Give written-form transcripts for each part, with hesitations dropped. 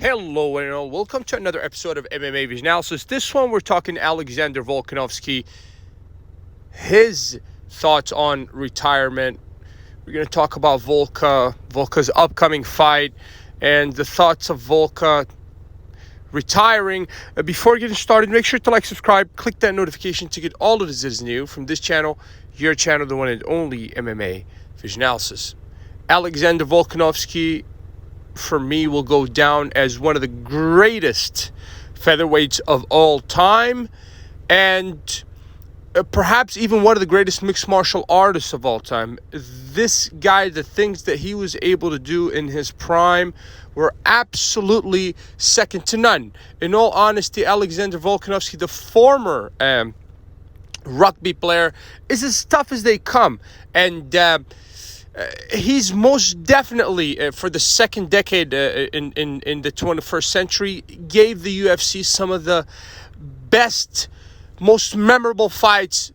Hello and all. Welcome to another episode of MMA Vision Analysis. This one we're talking Alexander Volkanovski, his thoughts on retirement. We're going to talk about Volka's upcoming fight, and the thoughts of Volka retiring. Before getting started, make sure to like, subscribe, click that notification to get all of this is new from this channel, your channel, the one and only MMA Vision Analysis. Alexander Volkanovski, for me, will go down as one of the greatest featherweights of all time, and perhaps even one of the greatest mixed martial artists of all time. This guy, the things that he was able to do in his prime were absolutely second to none. In all honesty, Alexander Volkanovski, the former rugby player, is as tough as they come, and he's most definitely, for the second decade in the 21st century, gave the UFC some of the best, most memorable fights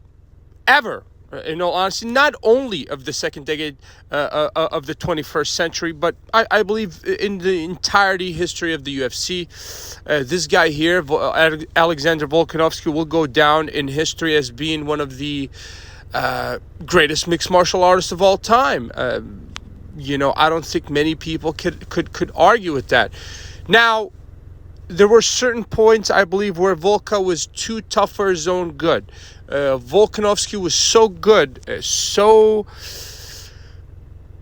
ever. In all honesty, not only of the second decade of the 21st century, but I believe in the entirety history of the UFC. This guy here, Alexander Volkanovski, will go down in history as being one of the greatest mixed martial artists of all time. I don't think many people could argue with that. Now, there were certain points, I believe, where Volka was too tough for his own good. Volkanovski was so good, so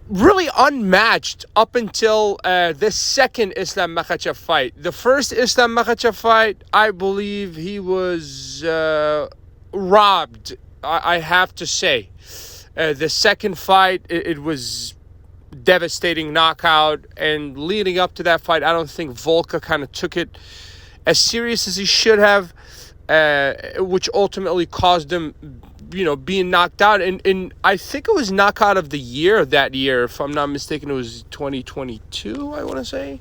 really unmatched up until the second Islam Makhachev fight. The first Islam Makhachev fight, I believe he was robbed, I have to say. The second fight, it was devastating knockout, and leading up to that fight, I don't think Volka kind of took it as serious as he should have, which ultimately caused him, being knocked out. And I think it was knockout of the year that year, if I'm not mistaken. It was 2022, I want to say.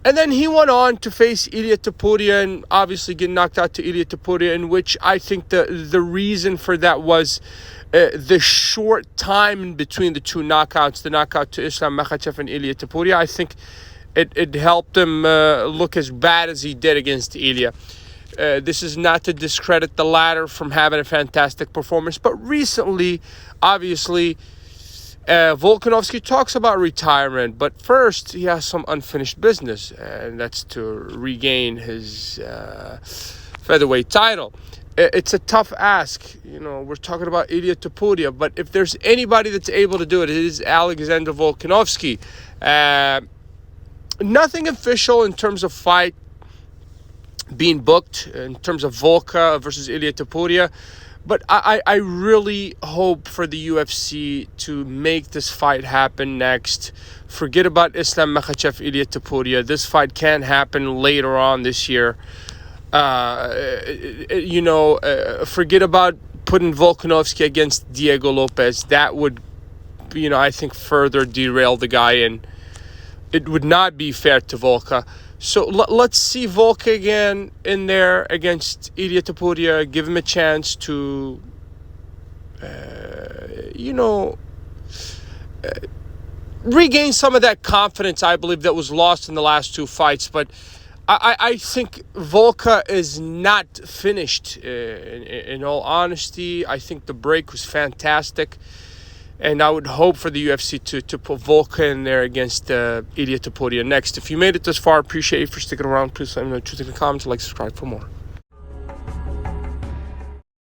And then he went on to face Ilia Topuria and obviously get knocked out to Ilia Topuria, in which I think the reason for that was the short time in between the two knockouts, the knockout to Islam Makhachev and Ilia Topuria. I think it helped him look as bad as he did against Ilia. This is not to discredit the latter from having a fantastic performance, but recently, obviously, Volkanovski talks about retirement, but first he has some unfinished business, and that's to regain his featherweight title. It's a tough ask. We're talking about Ilia Topuria, but if there's anybody that's able to do it, it is Alexander Volkanovski. Nothing official in terms of fight being booked, in terms of Volka versus Ilia Topuria. But I really hope for the UFC to make this fight happen next. Forget about Islam Makhachev, Ilia Topuria. This fight can happen later on this year. Forget about putting Volkanovski against Diego Lopez. That would, I think further derail the guy, and it would not be fair to Volka. So let's see Volka again in there against Ilia Topuria. Give him a chance to, regain some of that confidence, I believe, that was lost in the last two fights. But I think Volka is not finished. In all honesty, I think the break was fantastic. And I would hope for the UFC to put Volka in there against Ilia Topuria next. If you made it this far, appreciate you for sticking around. Please let me know what you think in the comments. Like, subscribe for more.